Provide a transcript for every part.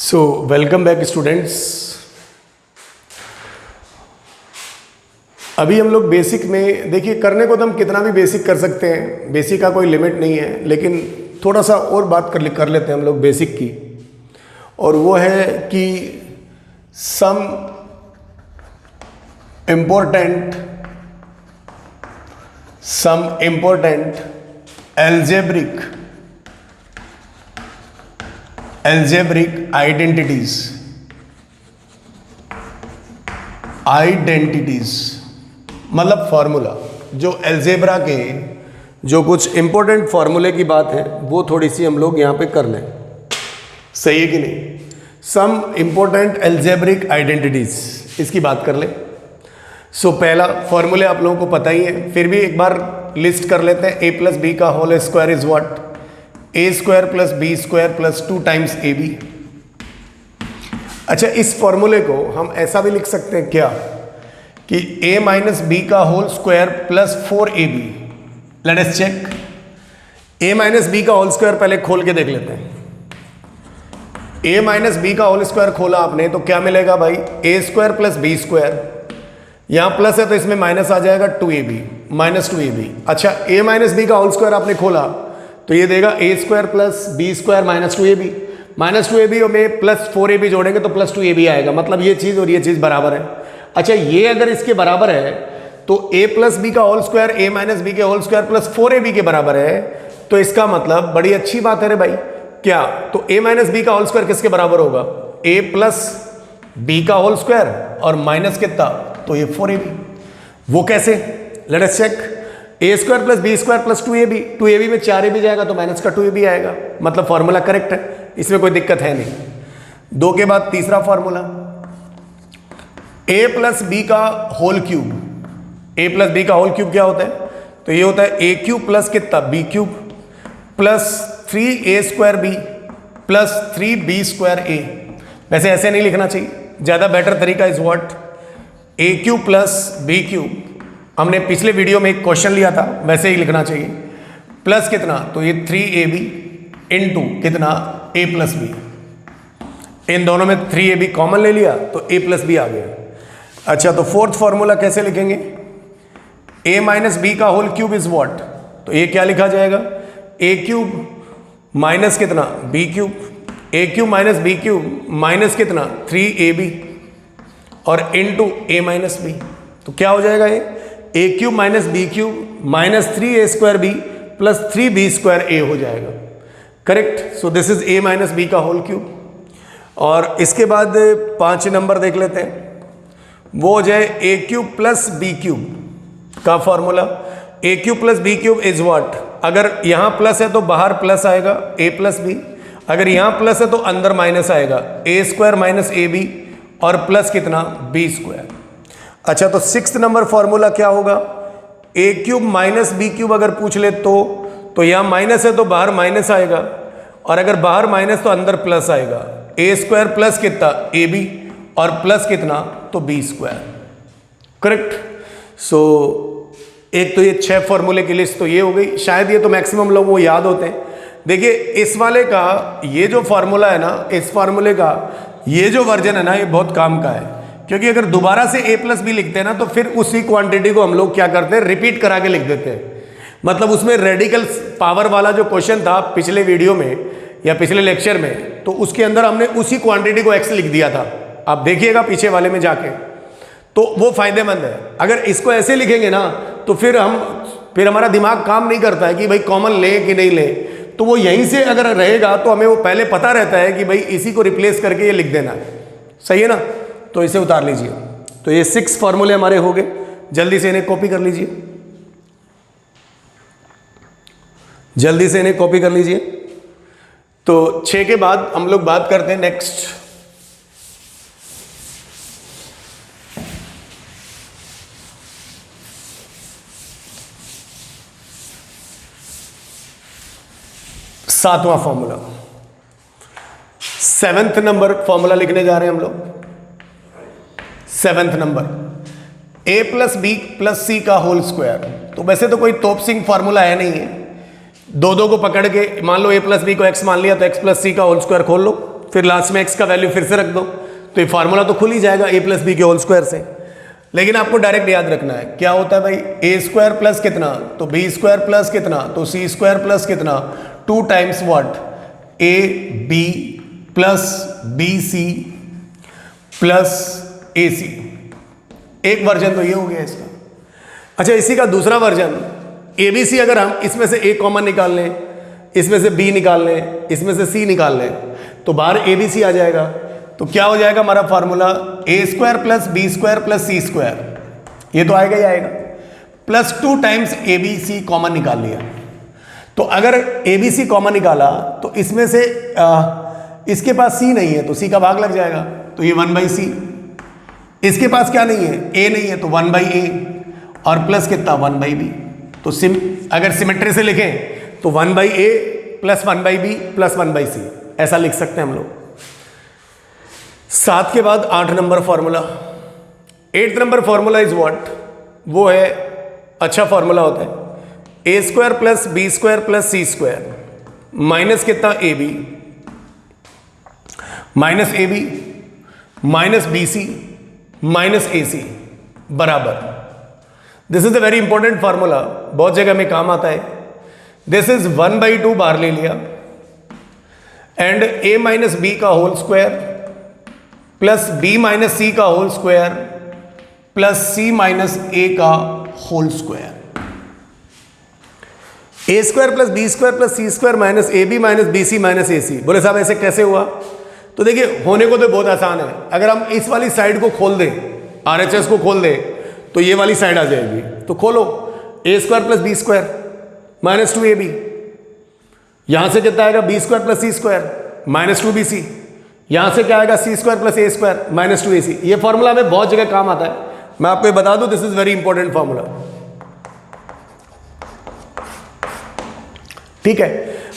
So welcome back students. अभी हम लोग बेसिक में देखिए, करने को तो हम कितना भी बेसिक कर सकते हैं, बेसिक का कोई लिमिट नहीं है, लेकिन थोड़ा सा और बात कर लेते हैं हम लोग बेसिक की। और वो है कि सम इम्पोर्टेंट algebraic आइडेंटिटीज मतलब फॉर्मूला, जो अलजेब्रा के जो कुछ इंपॉर्टेंट फॉर्मूले की बात है वो थोड़ी सी हम लोग यहाँ पे कर लें। सही है कि नहीं? सम इंपॉर्टेंट अलजेब्रिक आइडेंटिटीज, इसकी बात कर लें। सो पहला फॉर्मूले आप लोगों को पता ही है, फिर भी एक बार लिस्ट कर लेते हैं। a प्लस बी का whole square is what? a square plus B square plus 2 times A B. अच्छा, इस फॉर्मूले को हम ऐसा भी लिख सकते हैं क्या कि a माइनस बी का whole square plus 4ab। Let us check. a minus B का होल स्क्वायर पहले खोल के देख लेते हैं। a माइनस बी का होल स्क्वायर खोला आपने तो क्या मिलेगा भाई? a square plus B square, यहां प्लस है तो इसमें माइनस आ जाएगा 2ab माइनस 2ab। अच्छा, a माइनस बी का होल स्क्वायर आपने खोला तो ये देगा a square plus B square minus 2ab। Minus 2ab और में प्लस 4ab जोड़ेंगे तो प्लस 2ab आएगा, मतलब ये चीज़ और ये चीज़ बराबर है। अच्छा, ये अगर इसके बराबर है तो a प्लस बी का whole square a minus B के होल स्क्वायर प्लस 4ab के बराबर है, तो इसका मतलब बड़ी अच्छी बात है रे भाई। क्या? तो a माइनस बी का होल स्क्वायर किसके बराबर होगा? a प्लस बी का होल स्क्वायर और माइनस कितना? तो ये 4ab। वो कैसे? Let us check. a square plus B square plus 2ab में 4ab जाएगा तो माइनस का 2ab आएगा, मतलब फॉर्मूला करेक्ट है, इसमें कोई दिक्कत है नहीं। 2 के बाद तीसरा फॉर्मूला, a प्लस बी का whole cube. a plus B का होल क्यूब क्या होता है? तो ये होता है a क्यूब प्लस कितना? b cube plus 3a square b plus 3b square a। वैसे ऐसे नहीं लिखना चाहिए, ज़्यादा बेटर तरीका is what? a cube plus b cube, हमने पिछले वीडियो में एक क्वेश्चन लिया था, वैसे ही लिखना चाहिए। प्लस कितना? तो ये 3ab इंटू कितना? a plus B. इन दोनों में 3ab कॉमन ले लिया तो a प्लस बी आ गया। अच्छा, तो फोर्थ फॉर्मूला कैसे लिखेंगे? a माइनस बी का होल क्यूब इज व्हाट? तो ये क्या लिखा जाएगा? a क्यूब माइनस कितना? b cube. a cube minus b cube minus कितना? 3ab और इंटू a माइनस बी। तो क्या हो जाएगा ये? a cube minus B cube minus 3a square B plus 3b square a हो जाएगा। Correct. So this is a minus B का होल क्यूब। और इसके बाद 5 नंबर देख लेते हैं, वो हो जाए a cube plus b cube का formula. a cube plus b cube is what? अगर यहाँ प्लस है तो बाहर प्लस आएगा a प्लस बी, अगर यहाँ प्लस है तो अंदर माइनस आएगा a square minus A B और प्लस कितना? b square. अच्छा, तो 6th नंबर फॉर्मूला क्या होगा? a cube minus B cube अगर पूछ ले तो यहाँ माइनस है तो बाहर माइनस आएगा, और अगर बाहर माइनस तो अंदर प्लस आएगा a स्क्वायर प्लस कितना? ab और प्लस कितना? तो b स्क्वायर। करेक्ट। सो एक तो ये 6 फॉर्मूले की लिस्ट तो ये हो गई, शायद ये तो मैक्सिमम लोगों को याद होते हैं। देखिए, इस वाले का ये जो फॉर्मूला है ना, इस फॉर्मूले का ये जो वर्जन है ना, ये बहुत काम का है, क्योंकि अगर दोबारा से a प्लस बी लिखते हैं ना तो फिर उसी क्वांटिटी को हम लोग क्या करते हैं? रिपीट करा के लिख देते हैं। मतलब उसमें रेडिकल पावर वाला जो क्वेश्चन था पिछले वीडियो में या पिछले लेक्चर में, तो उसके अंदर हमने उसी क्वांटिटी को x लिख दिया था। आप देखिएगा पीछे वाले में जाके, तो वो फायदेमंद है। अगर इसको ऐसे लिखेंगे ना तो फिर हमारा दिमाग काम नहीं करता है कि भाई कॉमन ले कि नहीं ले, तो वो यहीं से अगर रहेगा तो हमें वो पहले पता रहता है कि भाई इसी को रिप्लेस करके ये लिख देना है। सही है ना? तो इसे उतार लीजिए। तो ये 6 फॉर्मूले हमारे हो गए, जल्दी से इन्हें कॉपी कर लीजिए, जल्दी से इन्हें कॉपी कर लीजिए। तो 6 के बाद हम लोग बात करते हैं नेक्स्ट, सातवां फॉर्मूला, 7th नंबर फॉर्मूला लिखने जा रहे हैं हम लोग। 7th number, a plus B plus c का होल स्क्वायर। तो वैसे तो कोई तोप सिंह फॉर्मूला है नहीं है, 2 को पकड़ के मान लो a प्लस बी को x मान लिया तो x प्लस सी का होल स्क्वायर खोल लो, फिर लास्ट में x का वैल्यू फिर से रख दो, तो ये फार्मूला तो खुल ही जाएगा a प्लस बी के होल स्क्वायर से। लेकिन आपको डायरेक्ट याद रखना है क्या होता है भाई, ए स्क्वायर प्लस कितना, तो बी स्क्वायर प्लस कितना, तो सी स्क्वायर प्लस कितना, 2 times what, a b plus b c plus a c. एक वर्जन तो ये हो गया इसका। अच्छा, इसी का दूसरा वर्जन ए बी सी, अगर हम इसमें से ए कॉमन निकाल लें, इसमें से बी निकाल लें, इसमें से सी निकाल लें, तो बाहर ए बी सी आ जाएगा। तो क्या हो जाएगा हमारा formula, a square plus B square plus C square, ये तो आएगा ही आएगा, plus 2 times A B c common निकाल लिया। तो अगर ए बी सी कॉमन निकाला तो इसमें से इसके पास सी नहीं है तो सी का भाग लग जाएगा, तो ये 1/c। इसके पास क्या नहीं है, ए नहीं है, तो 1/a और प्लस कितना 1/b। तो अगर सिमेट्री से लिखें तो 1/a plus 1/b plus 1/c, ऐसा लिख सकते हैं हम लोग। 7 के बाद 8 number formula, 8th number formula is what, वो है अच्छा फॉर्मूला होता है a square plus B square plus C square minus कितना a b minus A b minus b c minus a c बराबर, this is a very important formula, बहुत जगह में काम आता है। दिस इज 1/2 बाहर ले लिया एंड a माइनस बी का whole square plus b minus सी का whole square plus c minus a का whole square. A square plus B square plus C square minus A b minus b c minus a c. बोले साहब ऐसे कैसे हुआ, तो देखिए होने को तो बहुत आसान है। अगर हम इस वाली साइड को खोल दें, RHS को खोल दें, तो ये वाली साइड आ जाएगी। तो खोलो, a square plus B square minus 2ab, यहां से कितना आएगा बी स्क्वायर प्लस सी स्क्वायर माइनस 2bc, यहां से क्या आएगा c square plus a square minus 2ac। ये फॉर्मूला हमें बहुत जगह काम आता है, मैं आपको ये बता दूं, this is very important formula, ठीक है।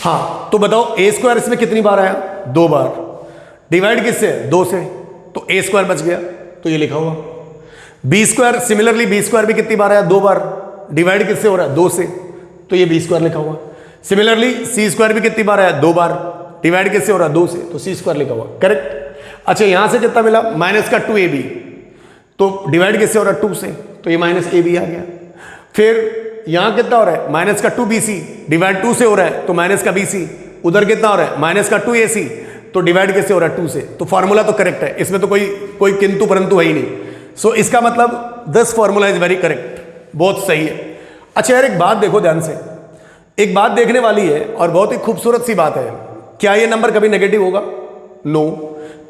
हाँ तो बताओ ए स्क्वायर इसमें कितनी बार आया, 2 बार, डिवाइड किससे 2 से, तो ए स्क्वायर बच गया, तो ये लिखा हुआ। B square similarly B square भी कितनी बार आया, 2 बार, डिवाइड किससे हो रहा है 2 से, तो ये बी स्क्वायर लिखा हुआ। सिमिलरली सी स्क्वायर भी कितनी बार आया, 2 बार, डिवाइड किससे हो रहा है 2 से, तो सी स्क्वायर लिखा हुआ, करेक्ट। अच्छा यहां से कितना मिला, माइनस का 2ab, तो डिवाइड किससे हो रहा है 2 से, तो ये माइनस ab आ गया। फिर यहां कितना हो रहा है, माइनस का 2bc, डिवाइड 2 से हो रहा है, तो माइनस का bc, उधर कितना हो रहा है, माइनस का 2ac, तो डिवाइड किससे हो रहा है 2 से, तो फॉर्मूला तो करेक्ट है, इसमें तो कोई किंतु परंतु है ही नहीं। सो इसका मतलब this formula is very correct, बहुत सही है। अच्छा यार एक बात देखो ध्यान से, एक बात देखने वाली है और बहुत ही खूबसूरत सी बात है, क्या ये नंबर कभी नेगेटिव होगा, नो।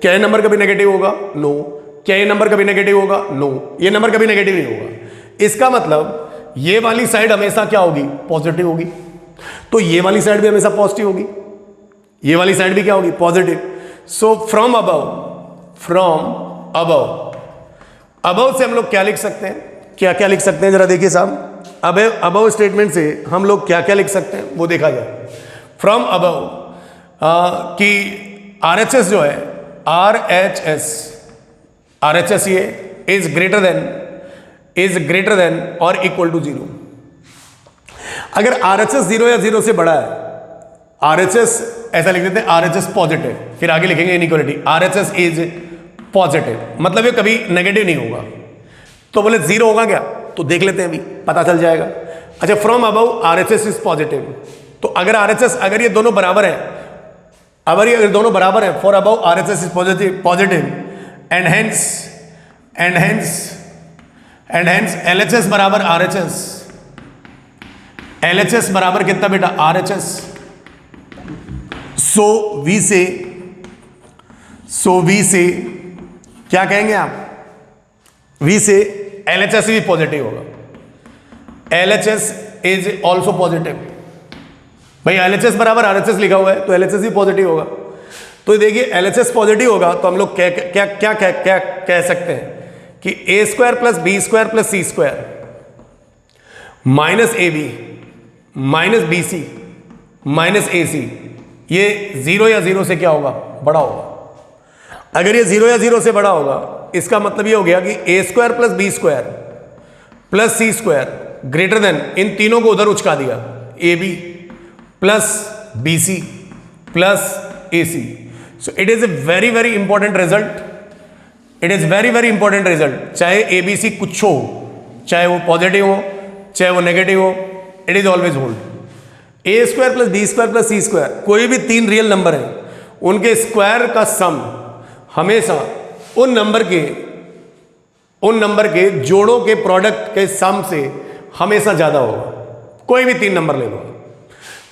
क्या ये नंबर कभी नेगेटिव होगा, नो। क्या ये नंबर कभी नेगेटिव होगा, नो। ये नंबर कभी नेगेटिव नहीं होगा। इसका मतलब ये वाली साइड हमेशा क्या होगी, पॉजिटिव होगी, तो ये वाली साइड भी हमेशा पॉजिटिव होगी, ये वाली साइड भी क्या होगी, पॉजिटिव। सो फ्रॉम अबव से हम लोग क्या लिख सकते हैं, क्या क्या लिख सकते हैं, जरा देखिए साहब, अबव स्टेटमेंट से हम लोग क्या क्या लिख सकते हैं वो देखा जाए। फ्रॉम अबव कि RHS जो है, RHS ये इज ग्रेटर देन और इक्वल टू 0। अगर RHS 0 या 0 से बड़ा है, RHS ऐसा लिख देते हैं RHS पॉजिटिव, फिर आगे लिखेंगे इनइक्वालिटी, RHS इज पॉजिटिव, मतलब ये कभी नेगेटिव नहीं होगा। तो बोले 0 होगा क्या, तो देख लेते हैं अभी, पता चल जाएगा। अच्छा from above RHS is positive, तो अगर RHS, अगर ये दोनों बराबर है, अगर दोनों बराबर है, for above RHS is positive and hence LHS बराबर RHS, LHS बराबर कितना बेटा RHS। सो वी से क्या कहेंगे आप, वी से LHS भी पॉजिटिव होगा, LHS इज ऑल्सो पॉजिटिव। भाई LHS बराबर RHS लिखा हुआ है तो LHS भी पॉजिटिव होगा। तो देखिए LHS पॉजिटिव होगा तो हम लोग क्या कह सकते हैं कि a square plus B square plus C square minus AB minus BC minus AC, ये 0 या 0 से क्या होगा, बड़ा होगा। अगर ये 0 या 0 से बड़ा होगा, इसका मतलब ये हो गया कि a square plus B square plus C square greater than, इन तीनों को उधर उचका दिया, AB plus BC plus AC। So it is a very very important result, it is very very important result. चाहे एबीसी कुछ हो, चाहे वो पॉजिटिव हो चाहे वो नेगेटिव हो, it is always hold. A square plus B square plus C square, कोई भी तीन रियल नंबर है उनके स्क्वायर का सम हमेशा उन नंबर के जोड़ों के प्रोडक्ट के सम से हमेशा ज्यादा होगा। कोई भी तीन नंबर ले लो,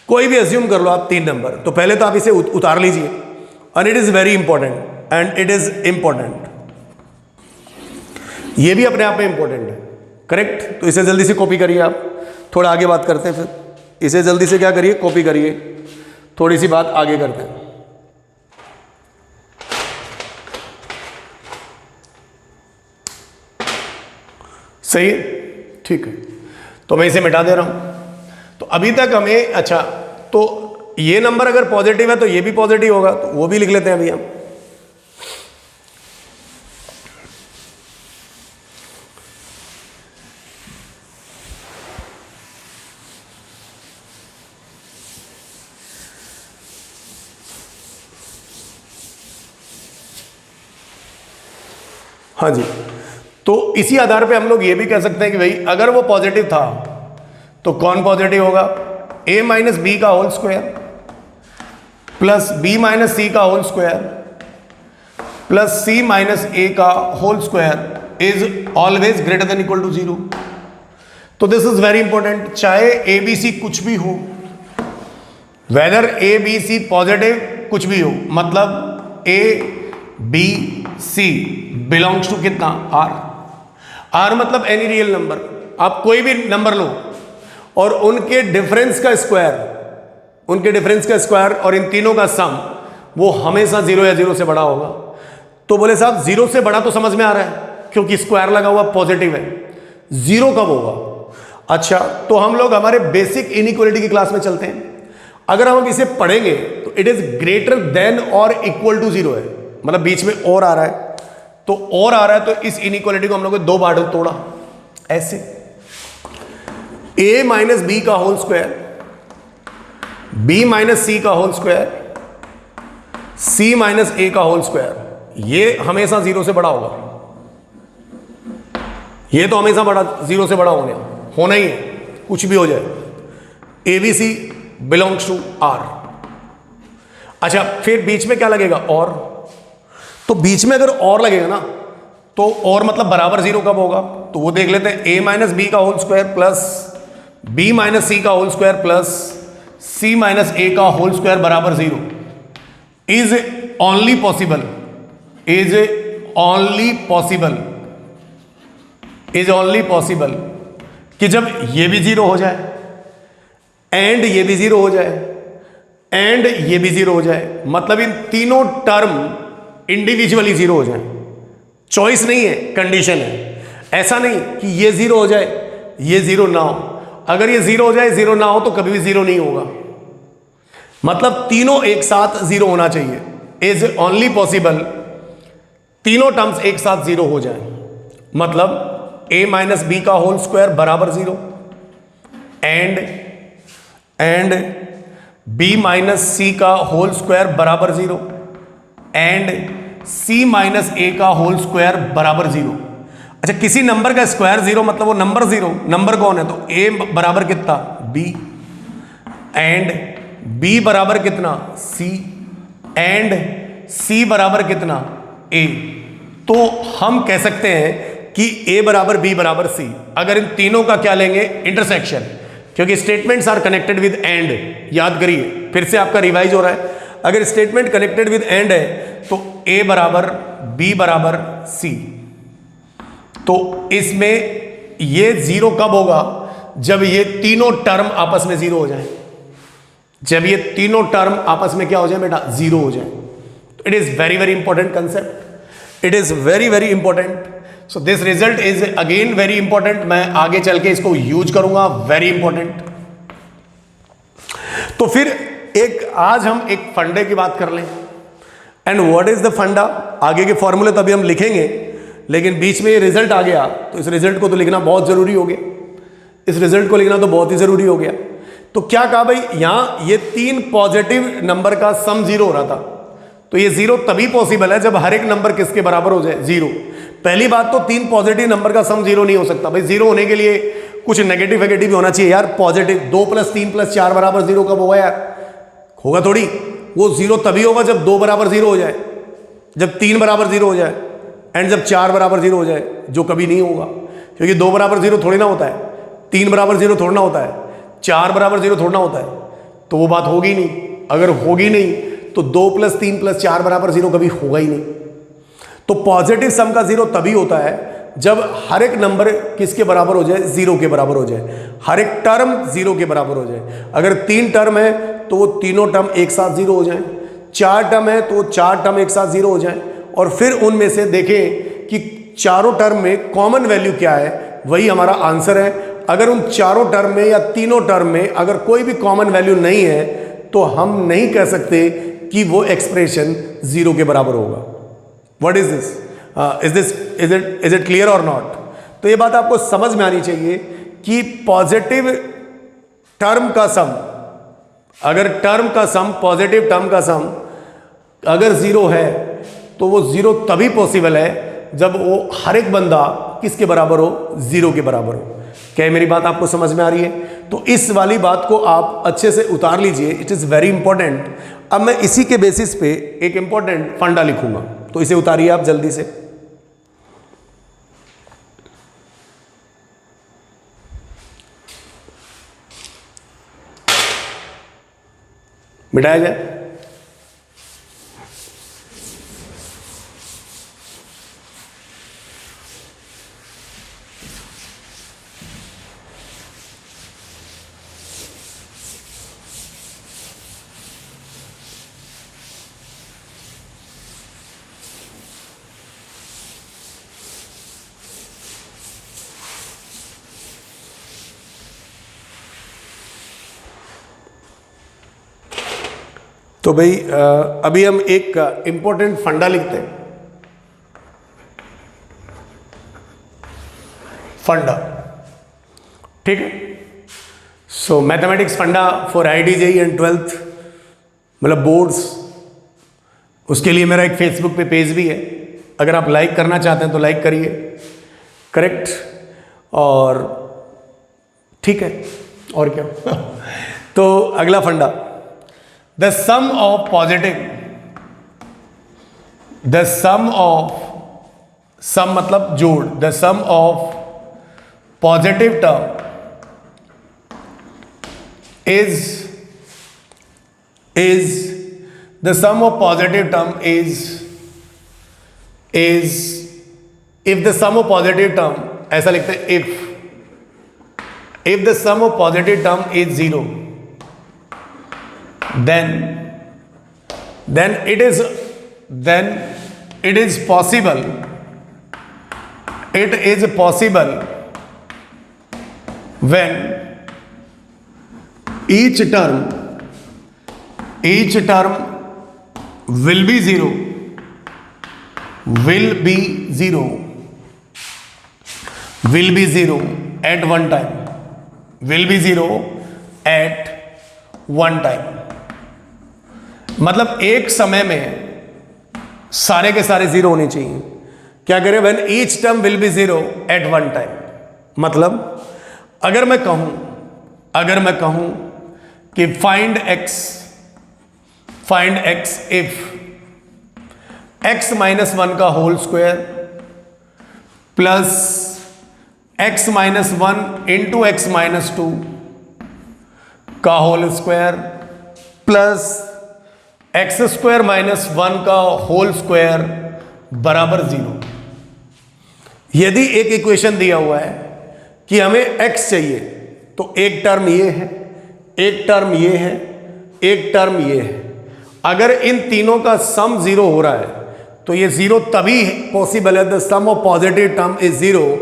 कोई भी अज्यूम कर लो आप तीन नंबर, तो पहले तो आप इसे उतार लीजिए। और it is very important and it is important, ये भी अपने आप में इंपॉर्टेंट है, करेक्ट। तो इसे जल्दी से कॉपी करिए आप, थोड़ा आगे बात करते हैं फिर। इसे जल्दी से क्या करिए, कॉपी करिए, थोड़ी सी बात आगे करते हैं। सही है, ठीक है, तो मैं इसे मिटा दे रहा हूं। तो अभी तक हमें, अच्छा, तो ये नंबर अगर पॉजिटिव है तो ये भी पॉजिटिव होगा, तो वो भी लिख लेते हैं अभी हम। हाँ जी, तो इसी आधार पे हम लोग ये भी कह सकते हैं कि भाई अगर वो पॉजिटिव था तो कौन पॉजिटिव होगा, a माइनस बी का whole square plus b minus सी का whole square plus c minus a का whole square is always greater than equal to 0। तो दिस इज वेरी इंपॉर्टेंट, चाहे ए बी सी कुछ भी हो, whether A B C positive कुछ भी हो, मतलब A B C belongs to कितना, आर मतलब एनी रियल नंबर। आप कोई भी नंबर लो और उनके डिफरेंस का स्क्वायर और इन तीनों का सम वो हमेशा 0 या 0 से बड़ा होगा। तो बोले साहब 0 से बड़ा तो समझ में आ रहा है क्योंकि स्क्वायर लगा हुआ पॉजिटिव है, 0 कब होगा। अच्छा, तो हम लोग हमारे बेसिक इनइक्वालिटी की क्लास में चलते हैं। अगर हम इसे पढ़ेंगे तो इट इज ग्रेटर देन और इक्वल टू 0 है, मतलब बीच में और आ रहा है, तो और आ रहा है, तो इस इनइक्वालिटी को हम लोग दो पार्ट में तोड़ा ऐसे, a माइनस बी का होल स्क्वायर, b माइनस सी का whole square, c minus a का होल स्क्वायर, ये हमेशा 0 से बड़ा होगा, ये तो हमेशा बड़ा 0 से बड़ा होना ही है, कुछ भी हो जाए। ABC belongs to R। अच्छा, फिर बीच में क्या लगेगा, और। तो बीच में अगर और लगेगा ना, तो और मतलब बराबर 0 कब होगा, तो वो देख लेते हैं। a माइनस बी का whole square plus b minus सी का whole square plus c minus a का होल स्क्वायर बराबर 0 इज ओनली पॉसिबल कि जब ये भी 0 हो जाए एंड ये भी 0 हो जाए एंड ये भी 0 हो जाए, मतलब इन तीनों टर्म इंडिविजुअली 0 हो जाए। चॉइस नहीं है, कंडीशन है। ऐसा नहीं कि ये 0 हो जाए ये 0 ना हो, अगर ये 0 हो जाए 0 ना हो तो कभी भी 0 नहीं होगा, मतलब तीनों एक साथ 0 होना चाहिए। इज ओनली पॉसिबल तीनों टर्म्स एक साथ 0 हो जाए, मतलब a माइनस बी का होल स्क्वायर बराबर 0 एंड b माइनस सी का होल स्क्वायर बराबर 0 एंड c माइनस a का होल स्क्वायर बराबर 0। अच्छा, किसी नंबर का स्क्वायर 0 मतलब वो नंबर 0, नंबर कौन है, तो a बराबर कितना, b एंड b बराबर कितना, c एंड c बराबर कितना, a। तो हम कह सकते हैं कि a बराबर b बराबर c, अगर इन तीनों का क्या लेंगे, इंटरसेक्शन, क्योंकि statements are connected with and. याद करिए, फिर से आपका रिवाइज हो रहा है, अगर स्टेटमेंट कनेक्टेड विद एंड है तो a बराबर b बराबर c। तो इसमें ये 0 कब होगा, जब ये तीनों टर्म आपस में 0 हो जाए, जब ये तीनों टर्म आपस में क्या हो जाए बेटा, 0 हो जाए। तो it is very very important concept, it is very very important. So this result is again very important, मैं आगे चल के इसको यूज करूंगा, वेरी इंपॉर्टेंट। तो फिर आज हम एक फंडे की बात कर लें। एंड व्हाट इज द फंडा, आगे के फॉर्मूले तो अभी हम लिखेंगे, लेकिन बीच में ये रिजल्ट आ गया तो इस रिजल्ट को तो लिखना बहुत जरूरी हो गया, इस रिजल्ट को लिखना तो बहुत ही जरूरी हो गया। तो क्या कहा भाई, यहां ये 3 पॉजिटिव नंबर का सम 0 हो रहा था, तो ये जीरो तभी पॉसिबल है जब हर एक नंबर किसके बराबर हो जाए, जीरो। पहली बात तो 3 पॉजिटिव नंबर का सम जीरो नहीं हो सकता भाई, जीरो होने के लिए कुछ नेगेटिव वेगेटिव भी होना चाहिए यार। पॉजिटिव 2 + 3 + 4 बराबर जीरो कब होगा यार, होगा थोड़ी। वो जीरो तभी होगा जब 2 बराबर जीरो हो जाए, जब 3 बराबर जीरो हो जाए, एंड जब 4 बराबर जीरो हो जाए, जो कभी नहीं होगा, क्योंकि 2 बराबर जीरो थोड़ी ना होता है, 3 बराबर जीरो थोड़ा ना होता है, 4 बराबर जीरो थोड़ा ना होता है, तो वो बात होगी नहीं। अगर होगी नहीं तो 2 + 3 + 4 बराबर जीरो कभी होगा ही नहीं। तो पॉजिटिव सम का जीरो तभी होता है जब हर एक नंबर किसके बराबर हो जाए, जीरो के बराबर हो जाए, हर एक टर्म जीरो के बराबर हो जाए। अगर 3 टर्म है तो वो तीनों टर्म एक साथ जीरो हो जाए, 4 टर्म है तो 4 टर्म एक साथ जीरो हो जाए, और फिर उनमें से देखें कि चारों टर्म में कॉमन वैल्यू क्या है, वही हमारा आंसर है। अगर उन चारों टर्म में या तीनों टर्म में अगर कोई भी कॉमन वैल्यू नहीं है तो हम नहीं कह सकते कि वो एक्सप्रेशन जीरो के बराबर होगा। What is this, is it clear और नॉट? तो ये बात आपको समझ में आनी चाहिए कि पॉजिटिव टर्म का सम, अगर टर्म का सम, पॉजिटिव टर्म का सम अगर जीरो है तो वो जीरो तभी पॉसिबल है जब वो हर एक बंदा किसके बराबर हो, जीरो के बराबर हो। क्या मेरी बात आपको समझ में आ रही है? तो इस वाली बात को आप अच्छे से उतार लीजिए, इट इज़ वेरी इंपॉर्टेंट। अब मैं इसी के बेसिस पे एक इंपॉर्टेंट फंडा लिखूंगा, तो इसे उतारिए आप जल्दी से। मिटाया जाए। तो भाई अभी हम एक इंपॉर्टेंट फंडा लिखते हैं, फंडा, ठीक है। सो मैथमेटिक्स फंडा for IIT JEE and 12th, मतलब बोर्ड्स। उसके लिए मेरा एक फेसबुक पे पेज भी है, अगर आप लाइक करना चाहते हैं तो लाइक करिए, करेक्ट। और ठीक है, और क्या तो अगला फंडा, the sum of sum मतलब जोड़, the sum of positive term is the sum of positive term is if the sum of positive term, ऐसा लिखते हैं, if the sum of positive term is 0, then it is possible when each term will be zero at one time, मतलब एक समय में सारे के सारे जीरो होने चाहिए। क्या करें, when each term will be zero at one time, मतलब अगर मैं कहूं कि फाइंड x इफ x - 1 का whole square plus x - 1 into x - 2 का होल स्क्वायर प्लस x² - 1 का होल स्क्वायर बराबर 0। यदि एक इक्वेशन दिया हुआ है कि हमें x चाहिए, तो एक टर्म ये है, एक टर्म ये है, एक टर्म ये है। अगर इन तीनों का सम 0 हो रहा है तो ये 0 तभी पॉसिबल है, the sum of positive term is 0।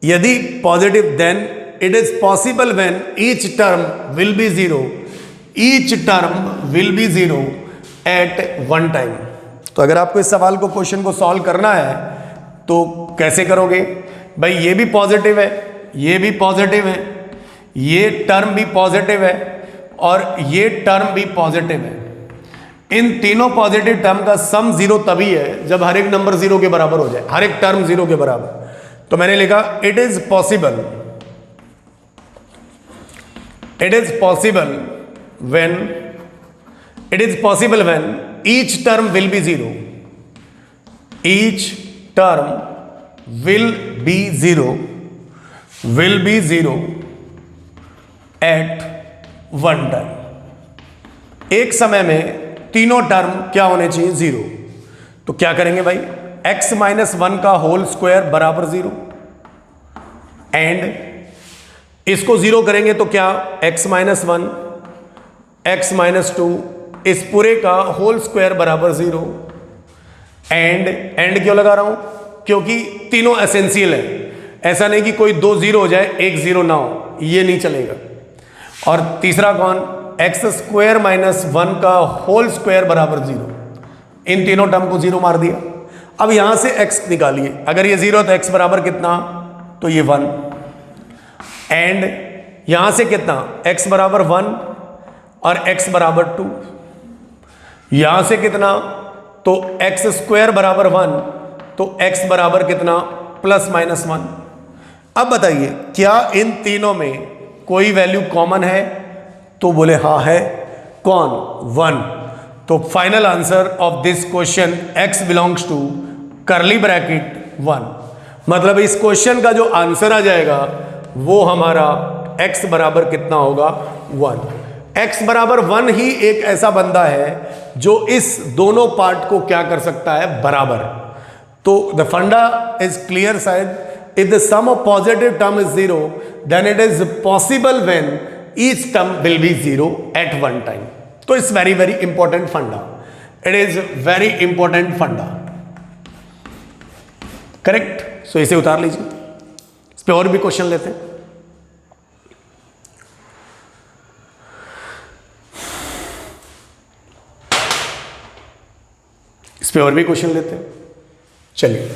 यदि positive, then it is possible when each term will be 0 at one time. तो अगर आपको इस सवाल को, क्वेश्चन को सॉल्व करना है तो कैसे करोगे भाई? ये भी पॉजिटिव है, ये भी पॉजिटिव है, ये टर्म भी पॉजिटिव है और ये टर्म भी पॉजिटिव है। इन तीनों पॉजिटिव टर्म का सम जीरो तभी है जब हर एक नंबर जीरो के बराबर हो जाए, हर एक टर्म जीरो के बराबर। तो मैंने लिखा it is possible when each term will be zero, each term will be zero at one time. एक समय में तीनों टर्म क्या होने चाहिए? जीरो। तो क्या करेंगे भाई? x माइनस वन का होल स्क्वायर बराबर जीरो, एंड इसको जीरो करेंगे तो क्या? x minus one, x minus two, इस पूरे का होल स्क्वायर बराबर जीरो, एंड क्यों लगा रहा हूं? क्योंकि तीनों एसेंशियल है। ऐसा नहीं कि कोई दो जीरो हो जाए एक जीरो ना हो, ये नहीं चलेगा। और तीसरा कौन? एक्स स्क्वायर माइनस वन का होल स्क्वायर बराबर जीरो। इन तीनों टर्म को जीरो मार दिया। अब यहां से x निकालिए, अगर ये जीरो तो x बराबर कितना? तो ये वन। एंड यहां से कितना? x बराबर वन और x बराबर टू। यहां से कितना? तो x स्क्वायर बराबर वन, तो x बराबर कितना? Plus minus one. अब बताइए क्या इन तीनों में कोई वैल्यू कॉमन है? तो बोले हाँ है। कौन? वन। तो final answer of this question x belongs to curly bracket one. मतलब इस क्वेश्चन का जो आंसर आ जाएगा वो हमारा x बराबर कितना होगा? वन। x बराबर वन ही एक ऐसा बंदा है जो इस दोनों पार्ट को क्या कर सकता है? बराबर। तो द फंडा इज क्लियर शायद। If the sum of positive term is zero then it is possible when each term will be zero at one time. तो it's very very important funda, it is very important funda. Correct? So इसे उतार लीजिए, इस पे और भी question लेते हैं। इस पे और भी क्वेश्चन लेते हैं। चलिए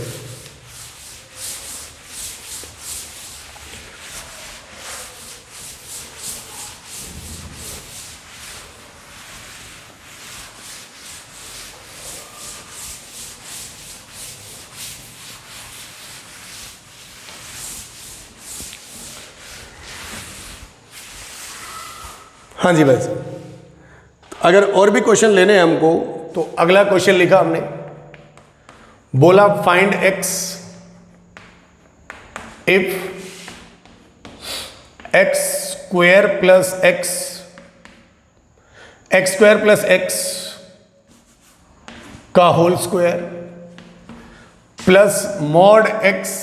हाँ जी भाई साहब, अगर और भी क्वेश्चन लेने हैं हमको तो अगला क्वेश्चन लिखा हमने, बोला find x if x square plus x square plus x का whole square plus mod x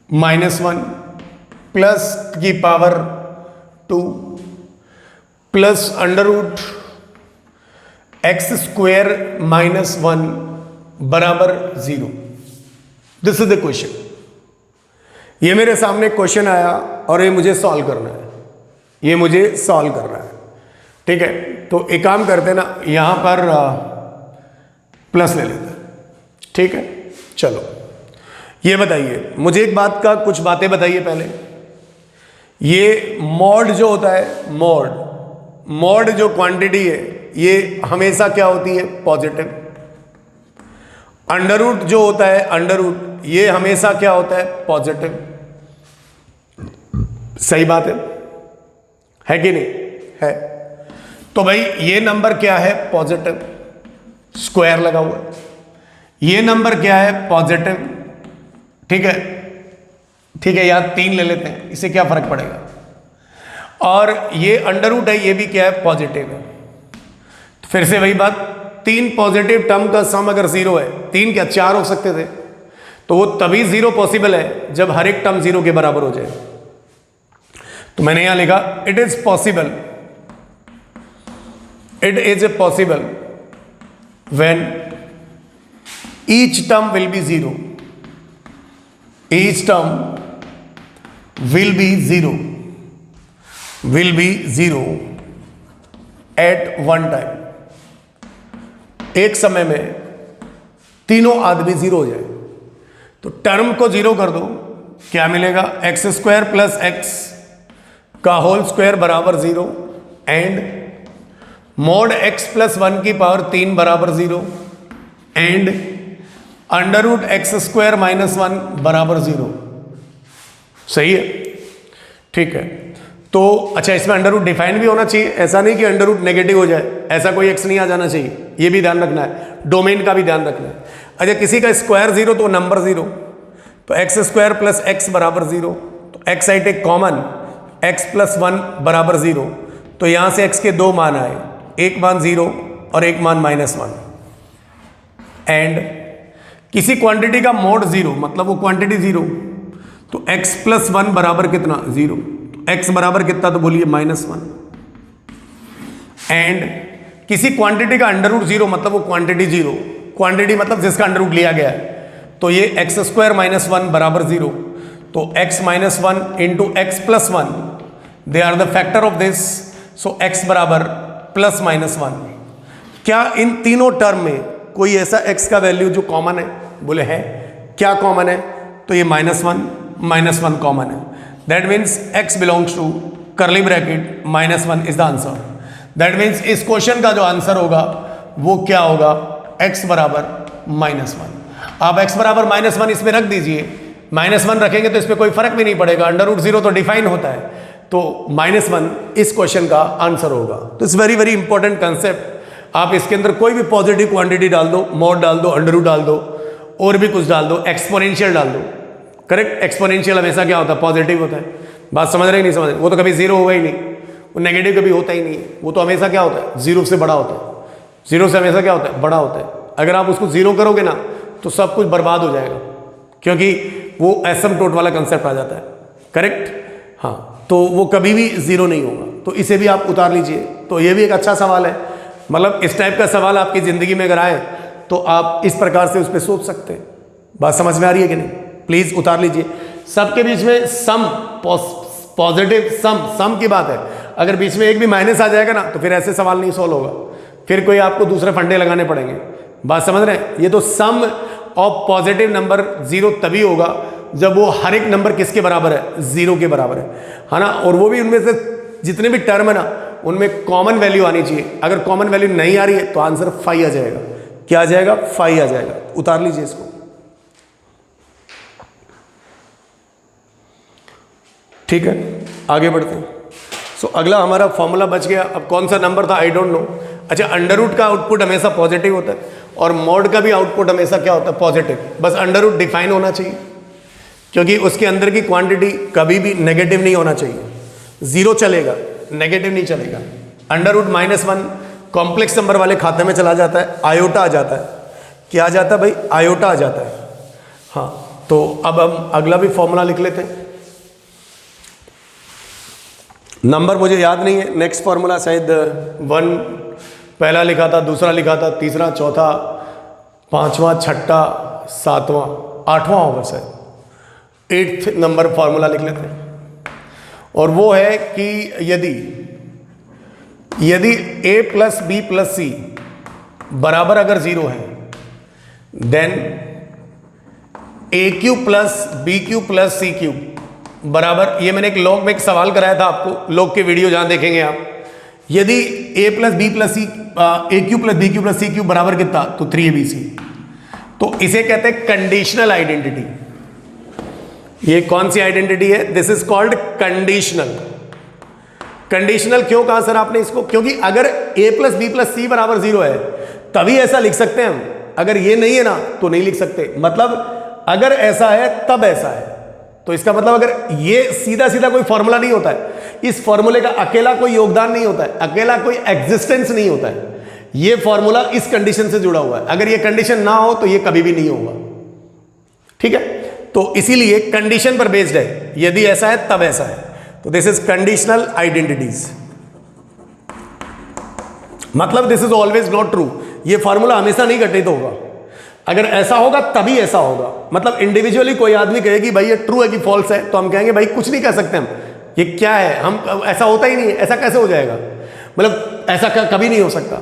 minus one plus की power two plus under root x square minus one बराबर zero. This is the question. ये मेरे सामने question आया और ये मुझे सॉल्व करना है, ये मुझे सॉल्व करना है। ठीक है, तो एक काम करते हैं ना, यहां पर प्लस ले लेते हैं। ठीक है, चलो ये बताइए मुझे एक बात का, कुछ बातें बताइए पहले। ये मॉड जो होता है, मॉड जो क्वांटिटी है ये हमेशा क्या होती है? पॉजिटिव। अंडर रूट जो होता है, अंडर रूट ये हमेशा क्या होता है? पॉजिटिव। सही बात है कि नहीं? है। तो भाई ये नंबर क्या है? पॉजिटिव, स्क्वायर लगा हुआ है। ये नंबर क्या है? पॉजिटिव। ठीक है, ठीक है यार, तीन ले लेते हैं, इससे क्या फर्क पड़ेगा। और ये अंडर रूट है, ये भी क्या है? पॉजिटिव है। तो फिर से वही बात, तीन पॉजिटिव टर्म का सम अगर जीरो है, तीन क्या चार हो सकते थे, तो वो तभी जीरो पॉसिबल है जब हर एक टर्म जीरो के बराबर हो जाए। तो मैंने यहां लिखा it is possible when each term will be zero, each term will be zero at one time. एक समय में तीनों आदमी जीरो हो जाए। तो टर्म को जीरो कर दो, क्या मिलेगा? एक्स स्क्वायर प्लस एक्स का होल स्क्वायर बराबर zero, and mod x plus 1 की पावर 3 बराबर 0 and under root x square minus 1 बराबर 0। सही है, ठीक है। तो अच्छा, इसमें अंडर रूट डिफाइन भी होना चाहिए, ऐसा नहीं कि अंडर रूट नेगेटिव हो जाए, ऐसा कोई एक्स नहीं आ जाना चाहिए, ये भी ध्यान रखना है, डोमेन का भी ध्यान रखना है। अच्छा, किसी का स्क्वायर 0 तो नंबर 0, तो एक्स स्क्वायर प्लस एक्स बराबर 0, तो x I take common, x plus 1 बराबर 0, तो यहां से एक्स के दो मान आए, एक मान 0 और एक मान -1। एंड किसी क्वांटिटी का मोड 0 मतलब वो क्वांटिटी 0, तो x प्लस 1 बराबर कितना 0, तो x बराबर कितना, तो बोलिए -1। एंड किसी क्वांटिटी का अंडर रूट 0 मतलब वो क्वांटिटी 0, क्वांटिटी मतलब जिसका अंडर रूट लिया गया है, तो ये एक्स स्क्वायर माइनस 1 बराबर 0, तो x minus 1 into x plus 1, they are the factor of this, so x बराबर प्लस -1। क्या इन तीनों टर्म में कोई ऐसा x का वैल्यू जो कॉमन है? बोले है। क्या कॉमन है? तो ये -1 कॉमन है। That means x belongs to curly bracket -1 is the answer. That means इस क्वेश्चन का जो आंसर होगा वो क्या होगा? x बराबर -1। आप x बराबर -1 इसमें रख दीजिए, -1 रखेंगे तो इसमें कोई फर्क भी नहीं पड़ेगा, अंडर रूट 0 तो डिफाइन होता है, तो -1 इस क्वेश्चन का आंसर होगा। तो it's very very important concept. आप इसके अंदर कोई भी पॉजिटिव क्वांटिटी डाल दो, मॉड डाल दो, अंडर रूट डाल दो, और भी कुछ डाल दो, एक्सपोनेंशियल डाल दो। करेक्ट, एक्सपोनेंशियल हमेशा क्या होता है? पॉजिटिव होता है। बात समझ रहे नहीं समझ रहे? वो तो कभी जीरो होगा ही नहीं, वो नेगेटिव कभी होता ही नहीं, वो तो हमेशा क्या होता है? जीरो से बड़ा होता है। जीरो से हमेशा क्या होता है? बड़ा होता है। अगर आप उसको जीरो करोगे ना तो सब कुछ बर्बाद हो जाएगा, क्योंकि वो एसिम्पटोट वाला कंसेप्ट आ जाता है। करेक्ट, हाँ, तो वो कभी भी जीरो नहीं होगा। तो इसे भी आप उतार लीजिए। तो ये भी एक अच्छा सवाल है, मतलब इस टाइप का सवाल आपकी ज़िंदगी में अगर आए तो आप इस प्रकार से उस पर सोच सकते हैं। बात समझ में आ रही है कि नहीं? प्लीज़ उतार लीजिए। सबके बीच में सम, पॉजिटिव सम की बात है। अगर बीच में एक भी माइनस आ जाएगा ना तो फिर ऐसे सवाल नहीं सॉल्व होगा, फिर कोई आपको दूसरे फंडे लगाने पड़ेंगे। बात समझ रहे हैं? ये तो सम ऑफ पॉजिटिव नंबर 0 तभी होगा जब वो हर एक नंबर किसके बराबर है? 0 के बराबर है ना। और वो भी उनमें से जितने भी टर्म है ना उनमें कॉमन वैल्यू आनी चाहिए। अगर कॉमन वैल्यू नहीं आ रही है तो आंसर 5 आ जाएगा। क्या आ जाएगा? 5 आ जाएगा। उतार लीजिए इसको। ठीक है, आगे बढ़ते हैं। सो अगला हमारा फॉर्मूला बच गया। अब कौन सा नंबर था? I don't know. अच्छा, अंडर रूट का आउटपुट हमेशा पॉजिटिव होता है और मॉड का भी आउटपुट हमेशा क्या होता है? पॉजिटिव। बस अंडर रूट डिफाइन होना चाहिए, क्योंकि उसके अंदर की क्वांटिटी कभी भी नेगेटिव नहीं होना चाहिए। 0 चलेगा, नेगेटिव नहीं चलेगा। अंडर रूट -1 कॉम्प्लेक्स नंबर वाले खाते में चला जाता है, आयोटा आ जाता है। क्या आ जाता है भाई? आयोटा आ जाता है। हाँ, तो अब हम अगला भी फॉर्मूला लिख लेते हैं। नंबर मुझे याद नहीं है। नेक्स्ट फॉर्मूला शायद 1 पहला लिखा था, दूसरा लिखा था, तीसरा, चौथा, 5वां, 6ठा, 7वां, 8वां होगा शायद। 8th नंबर फॉर्मूला लिख लेते हैं। और वो है कि यदि a प्लस बी प्लस सी बराबर अगर 0 है, then a³ plus b³ plus c³ बराबर, ये मैंने एक लॉग में एक सवाल कराया था आपको, लॉग के वीडियो जहां देखेंगे आप। यदि a plus B plus C, a³ plus b³ plus c³ बराबर कितना? तो 3abc। तो इसे कहते हैं कंडीशनल आइडेंटिटी। ये कौन सी आइडेंटिटी है? This is called conditional. Conditional क्यों कहा सर आपने इसको? क्योंकि अगर a प्लस बी प्लस सी बराबर 0 है तभी ऐसा लिख सकते हैं हम, अगर ये नहीं है ना तो नहीं लिख सकते। मतलब अगर ऐसा है तब ऐसा है। तो इसका मतलब अगर ये सीधा सीधा कोई फॉर्मूला नहीं होता है, इस फॉर्मूले का अकेला कोई योगदान नहीं होता है, अकेला कोई एग्जिस्टेंस नहीं होता है। ये फॉर्मूला इस कंडीशन से जुड़ा हुआ है। अगर ये कंडीशन ना हो तो ये कभी भी नहीं होगा। ठीक है, तो इसीलिए कंडीशन पर बेस्ड है, यदि ऐसा है तब ऐसा है। तो दिस इज कंडीशनल आइडेंटिटीज। मतलब this is always not true. ये फॉर्मूला हमेशा नहीं घटित होगा। अगर ऐसा होगा तभी ऐसा होगा। मतलब इंडिविजुअली कोई आदमी कहेगी भाई ये ट्रू है कि फॉल्स है, तो हम कहेंगे भाई कुछ नहीं कह सकते हम, ये क्या है, हम ऐसा होता ही नहीं है, ऐसा कैसे हो जाएगा? मतलब ऐसा कभी नहीं हो सकता।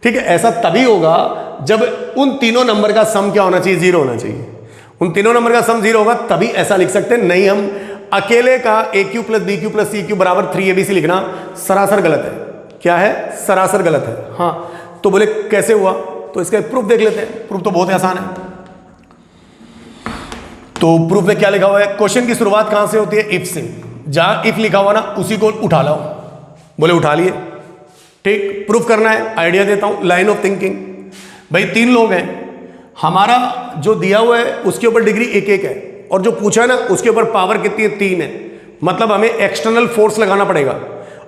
ठीक है, ऐसा तभी होगा जब उन तीनों नंबर का सम क्या होना चाहिए? 0 होना चाहिए। उन तीनों नंबर का सम 0 होगा तभी ऐसा लिख सकते हैं। नहीं, हम अकेले का a³ plus b³ plus c³ बराबर 3abc लिखना सरासर गलत है। क्या है, सरासर गलत है। हाँ, तो बोले कैसे हुआ, तो इसका प्रूफ देख लेते हैं। प्रूफ तो बहुत ही आसान है। तो प्रूफ में क्या लिखा हुआ है, क्वेश्चन की शुरुआत कहां से होती है, इफ से। जहां इफ लिखा हुआ ना उसी को उठा लाओ। बोले उठा लिए, ठीक। प्रूफ करना है, आइडिया देता हूं, लाइन ऑफ थिंकिंग। भाई 3 लोग हैं, हमारा जो दिया हुआ है उसके ऊपर डिग्री 1-1 है, और जो पूछा है ना उसके ऊपर पावर कितनी है, 3 है। मतलब हमें एक्सटर्नल फोर्स लगाना पड़ेगा।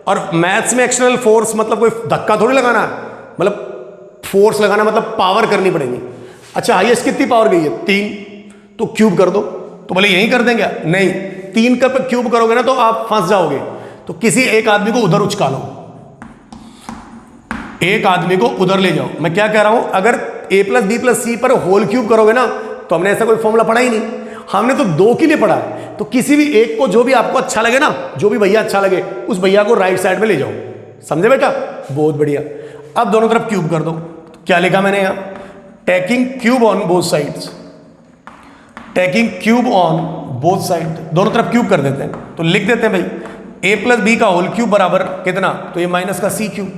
और मैथ्स में एक्सटर्नल फोर्स मतलब कोई धक्का थोड़ी लगाना है, मतलब फोर्स लगाना मतलब पावर करनी पड़ेगी। अच्छा, हाईएस्ट कितनी पावर गई है, 3, तो क्यूब कर दो। तो बोले यही कर देंगे, नहीं, 3 का क्यूब करोगे ना तो आप फंस जाओगे। तो किसी एक आदमी को उधर उचका लो, एक आदमी को उधर ले जाओ। मैं क्या कह रहा हूं, अगर a + b + c पर होल क्यूब करोगे ना तो हमने ऐसा कोई फॉर्मूला पढ़ा ही नहीं, हमने तो 2 के लिए पढ़ा है। तो किसी भी एक को, जो भी आपको अच्छा लगे ना, जो भी भैया अच्छा लगे, उस भैया को राइट साइड में ले जाओ। समझे बेटा, बहुत बढ़िया। अब दोनों तरफ क्यूब कर दो। तो क्या लिखा मैंने यहां, taking cube on both sides, taking cube on both side, दोनों तरफ क्यूब कर देते हैं। तो लिख देते हैं भाई a + b का होल क्यूब बराबर कितना, तो ये माइनस का c क्यूब।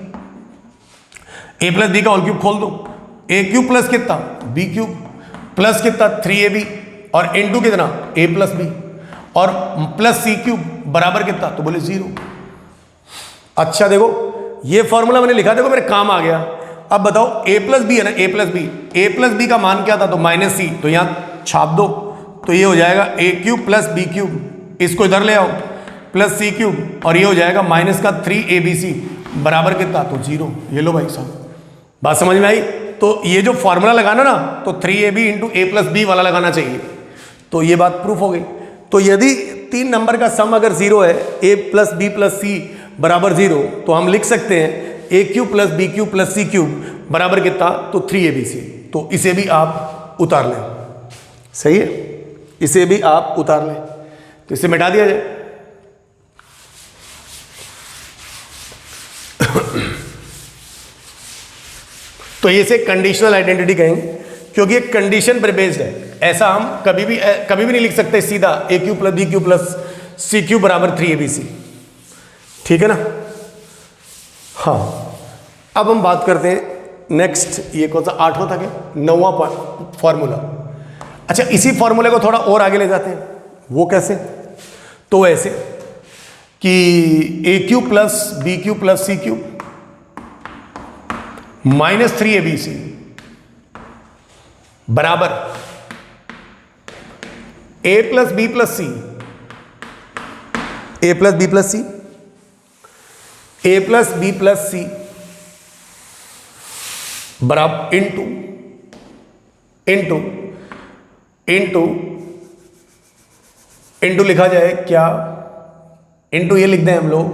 a + b का होल क्यूब खोल दो, a क्यूब प्लस कितना, b क्यूब प्लस कितना, 3ab, और इनटू कितना, a + b, और प्लस c क्यूब बराबर कितना, तो बोले 0। अच्छा देखो, ये फॉर्मूला मैंने लिखा, देखो मेरे काम आ गया। अब बताओ a + b है ना, a + b का मान क्या था, तो -c, तो यहां छाप दो। तो ये हो जाएगा a cube plus b cube, इसको इधर ले आओ, प्लस c क्यूब, और ये हो जाएगा माइनस का 3abc बराबर कितना, तो 0। ये लो भाई साहब, बात समझ में आई। तो ये जो फॉर्मूला लगाना ना, तो 3ab × a + b वाला लगाना चाहिए। तो ये बात प्रूफ हो गई। तो यदि 3 नंबर का सम अगर 0 है, a + b + c बराबर 0, तो हम लिख सकते हैं a cube plus b cube plus c cube बराबर कितना, तो 3abc। तो इसे भी आप उतार लें, सही है, इसे भी आप उतार लें। तो इसे मिटा दिया जाए। तो इसे कंडीशनल आइडेंटिटी कहेंगे, क्योंकि ये कंडीशन पर बेस्ड है। ऐसा हम कभी भी नहीं लिख सकते सीधा a cube plus b cube plus c cube बराबर 3abc, ठीक है ना। हाँ, अब हम बात करते हैं नेक्स्ट, ये कौन सा 8वां था क्या, 9वां फॉर्मूला। अच्छा, इसी फॉर्मूले को थोड़ा और आगे ले जाते हैं। वो कैसे, तो ऐसे कि a cube plus b cube plus c cube -3abc बराबर a + b + c, a + b + c, a + b + c बराबर इंटू लिखा जाए क्या, इंटू ये लिख दें हम लोग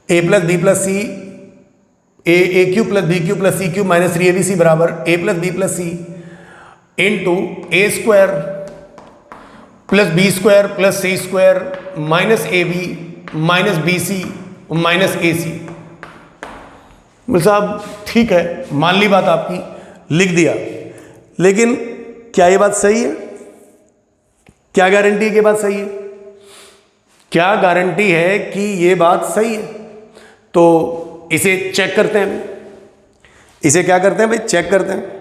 a + b + c, a cube plus b cube plus c cube -3abc बराबर a + b + c into a² plus b² plus c² -ab -bc -ac। बोले साहब ठीक है, मान ली बात आपकी, लिख दिया, लेकिन क्या ये बात सही है? क्या गारंटी है कि बात सही है? क्या गारंटी है कि ये बात सही है? तो इसे चेक करते हैं। इसे क्या करते हैं भाई, चेक करते हैं।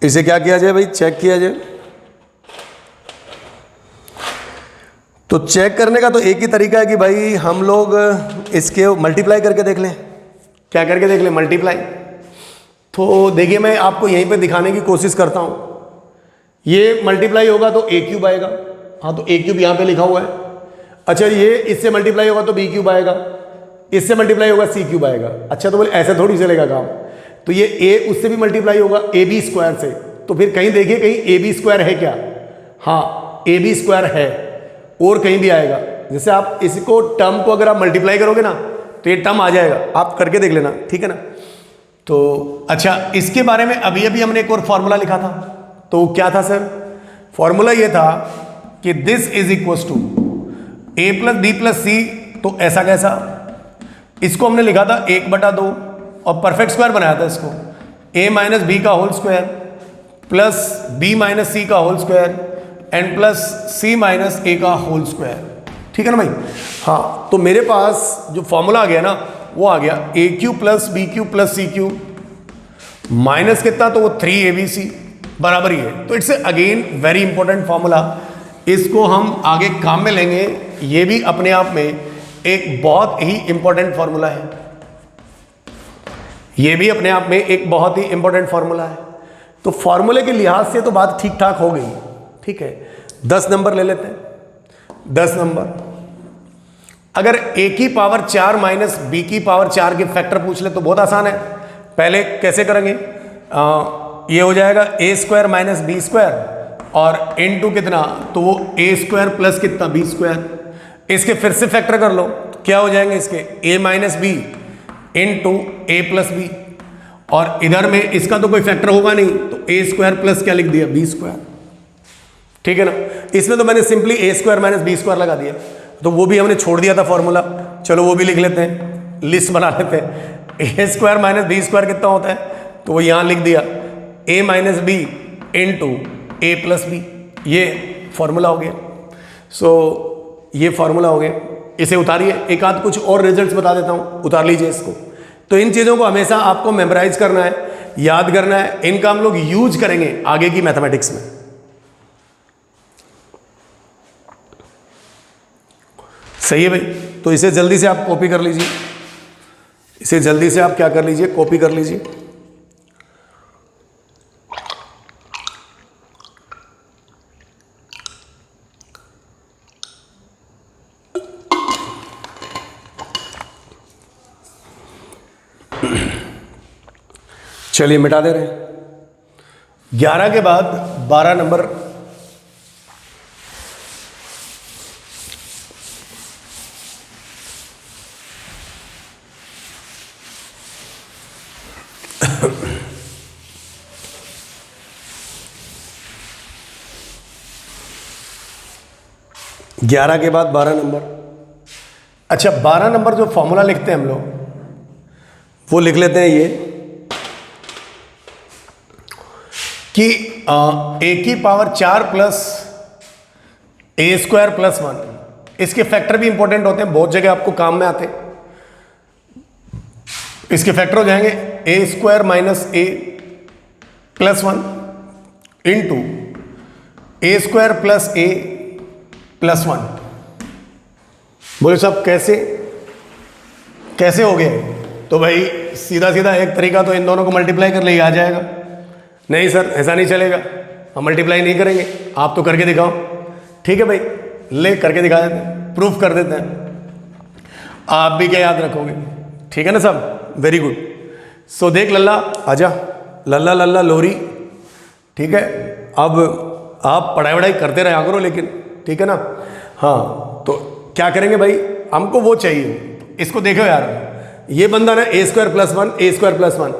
इसे क्या किया जाए भाई, चेक किया जाए। तो चेक करने का तो एक ही तरीका है कि भाई हम लोग इसके मल्टीप्लाई करके देख लें। क्या करके देख लें, मल्टीप्लाई। तो देखिए मैं आपको यहीं पे दिखाने की कोशिश करता हूं। ये मल्टीप्लाई होगा तो a क्यूब आएगा, हाँ तो a क्यूब यहाँ पे लिखा हुआ है। अच्छा, ये इससे मल्टीप्लाई होगा तो b क्यूब आएगा, इससे मल्टीप्लाई होगा c क्यूब आएगा। अच्छा, तो बोले ऐसा थोड़ी चलेगा काम। तो ये a उससे भी मल्टीप्लाई होगा ab² से, तो फिर कहीं देखिए कहीं ab² है क्या? हाँ ab² है, और कहीं भी आएगा। जैसे आप इसको टर्म को अगर आप मल्टीप्लाई करोगे ना तो ये टर्म आ जाएगा, आप करके देख लेना, ठीक है ना। तो अच्छा, इसके बारे में अभी अभी हमने एक और फॉर्मूला लिखा था। तो क्या था सर? फॉर्मूला ये था कि this is equal to a + b + c। तो ऐसा कैसा? इसको हमने लिखा था 1/2 और परफेक्ट स्क्वायर बनाया था इसको, a - b का whole square plus b - c का whole square and plus c - a का होल स्क्वायर, ठीक है ना भाई। हाँ, तो मेरे पास जो फॉर्मूला आ गया ना वो आ गया a cube plus b cube plus c cube minus कितना, तो वो 3abc बराबर ही है। तो it's again very important formula, इसको हम आगे काम में लेंगे। ये भी अपने आप में एक बहुत ही इंपॉर्टेंट फॉर्मूला है, ये भी अपने आप में एक बहुत ही इंपॉर्टेंट फॉर्मूला है। तो फॉर्मूले के लिहाज से तो बात ठीक ठाक हो गई, ठीक है। 10 नंबर ले लेते हैं। 10 नंबर, अगर a की पावर 4 माइनस बी की पावर 4 के फैक्टर पूछ ले तो बहुत आसान है। पहले कैसे करेंगे, ये हो जाएगा a square minus B square और इनटू कितना, तो वो a स्क्वायर प्लस कितना बी स्क्वायर। इसके फिर से फैक्टर कर लो, तो क्या हो जाएंगे इसके a minus B into a plus B, और इधर में इसका तो कोई फैक्टर होगा नहीं, तो a स्क्वायर प्लस क्या लिख दिया बी स्क्वायर, ठीक है ना। इसमें तो मैंने simply a square minus B square लगा दिया, तो वो भी हमने छोड़ दिया था फॉर्मूला। चलो वो भी लिख लेते हैं, लिस्ट बना लेते हैं। a square minus B square कितना होता है, तो वो यहाँ लिख दिया a minus B into A plus B, ये फॉर्मूला हो गया। सो ये फॉर्मूला हो गया, इसे उतारिए। एक आध कुछ और रिजल्ट्स बता देता हूँ, उतार लीजिए इसको। तो इन चीज़ों को हमेशा आपको मेमोराइज करना है, याद करना है, इनका हम लोग यूज करेंगे आगे की मैथमेटिक्स में। सही है भाई, तो इसे जल्दी से आप कॉपी कर लीजिए, इसे जल्दी से आप क्या कर लीजिए, कॉपी कर लीजिए। चलिए मिटा दे रहे हैं। 11 के बाद 12 नंबर, ग्यारह के बाद 12 नंबर। अच्छा, 12 नंबर जो फॉर्मूला लिखते हैं हम लोग वो लिख लेते हैं ये कि a की power 4 plus a square plus 1, इसके फैक्टर भी इंपॉर्टेंट होते हैं, बहुत जगह आपको काम में आते हैं। इसके फैक्टर हो जाएंगे a square minus a plus 1 into a square plus a plus 1। बोले साहब कैसे कैसे हो गया? तो भाई सीधा सीधा एक तरीका तो इन दोनों को मल्टीप्लाई कर ले आ जाएगा। नहीं सर ऐसा नहीं चलेगा, हम मल्टीप्लाई नहीं करेंगे, आप तो करके दिखाओ। ठीक है भाई, ले करके दिखा देते हैं, प्रूफ कर देते हैं। आप भी क्या याद रखोगे? ठीक है ना सब, वेरी गुड। सो देख लल्ला, आजा लल्ला लल्ला लोरी। ठीक है, अब आप पढ़ाई वढ़ाई करते रहा करो लेकिन, ठीक है ना। हाँ, तो क्या करेंगे भाई, हमको वो चाहिए। इसको देखो यार, ये बंदा ना a square plus 1 a square plus 1,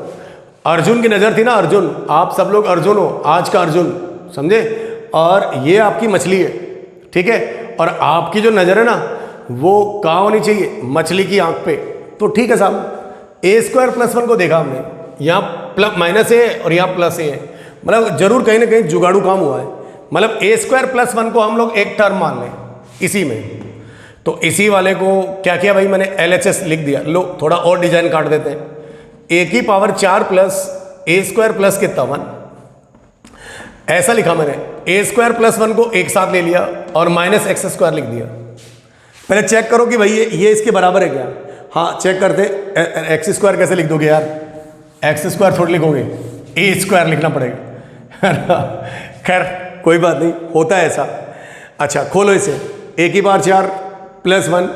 Arjun की नज़र थी ना, अर्जुन, आप सब लोग अर्जुन हो, आज का अर्जुन, समझे। और ये आपकी मछली है, ठीक है, और आपकी जो नज़र है ना वो कहाँ होनी चाहिए, मछली की आंख पे। तो ठीक है साहब, a स्क्वायर प्लस 1 को देखा हमने, यहाँ प्लस माइनस है और यहाँ प्लस है, मतलब जरूर कहीं ना कहीं जुगाड़ू काम हुआ है। मतलब a स्क्वायर प्लस 1 को हम लोग एक टर्म मान लें इसी में। तो इसी वाले को क्या किया भाई, मैंने LHS लिख दिया। लो थोड़ा और डिजाइन काट देते हैं। a की power 4 plus a square plus कितना 1, ऐसा लिखा मैंने। a स्क्वायर प्लस 1 को एक साथ ले लिया और माइनस एक्स स्क्वायर लिख दिया। पहले चेक करो कि भाई ये इसके बराबर है क्या। हाँ चेक करते, एक्स स्क्वायर कैसे लिख दोगे यार, एक्स स्क्वायर थोड़ी लिखोगे, a स्क्वायर लिखना पड़ेगा। खैर कोई बात नहीं, होता है ऐसा। अच्छा खोलो इसे, a की power 4 plus 1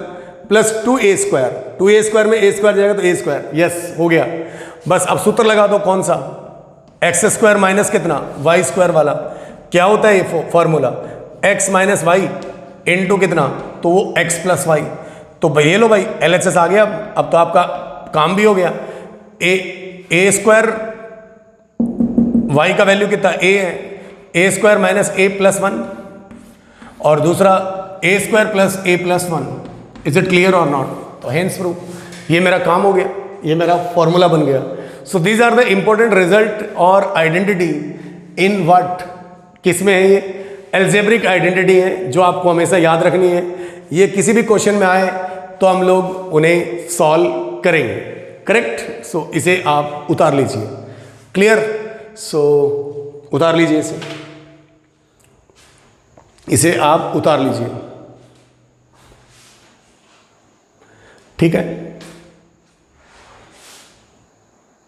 plus 2a square, 2a square में a स्क्वायर जाएगा तो a स्क्वायर, यस हो गया। बस अब सूत्र लगा दो, कौन सा, एक्स स्क्वायर माइनस कितना वाई स्क्वायर वाला। क्या होता है ये formula, x minus Y into कितना, तो वो x प्लस वाई। तो भाई ये लो भाई LHS आ गया। अब तो आपका काम भी हो गया। a स्क्वायर y का वैल्यू कितना a है, a square minus a plus 1, और दूसरा a square plus a plus 1। Is it clear और नॉट? तो हेंस प्रूफ, ये मेरा काम हो गया, ये मेरा फॉर्मूला बन गया। So these are the important result और आइडेंटिटी इन व्हाट, किस में है ये, एल्जेब्रिक आइडेंटिटी है जो आपको हमेशा याद रखनी है। ये किसी भी क्वेश्चन में आए तो हम लोग उन्हें सॉल्व करेंगे, करेक्ट। सो इसे आप उतार लीजिए, क्लियर। सो उतार लीजिए इसे आप उतार लीजिए, ठीक है।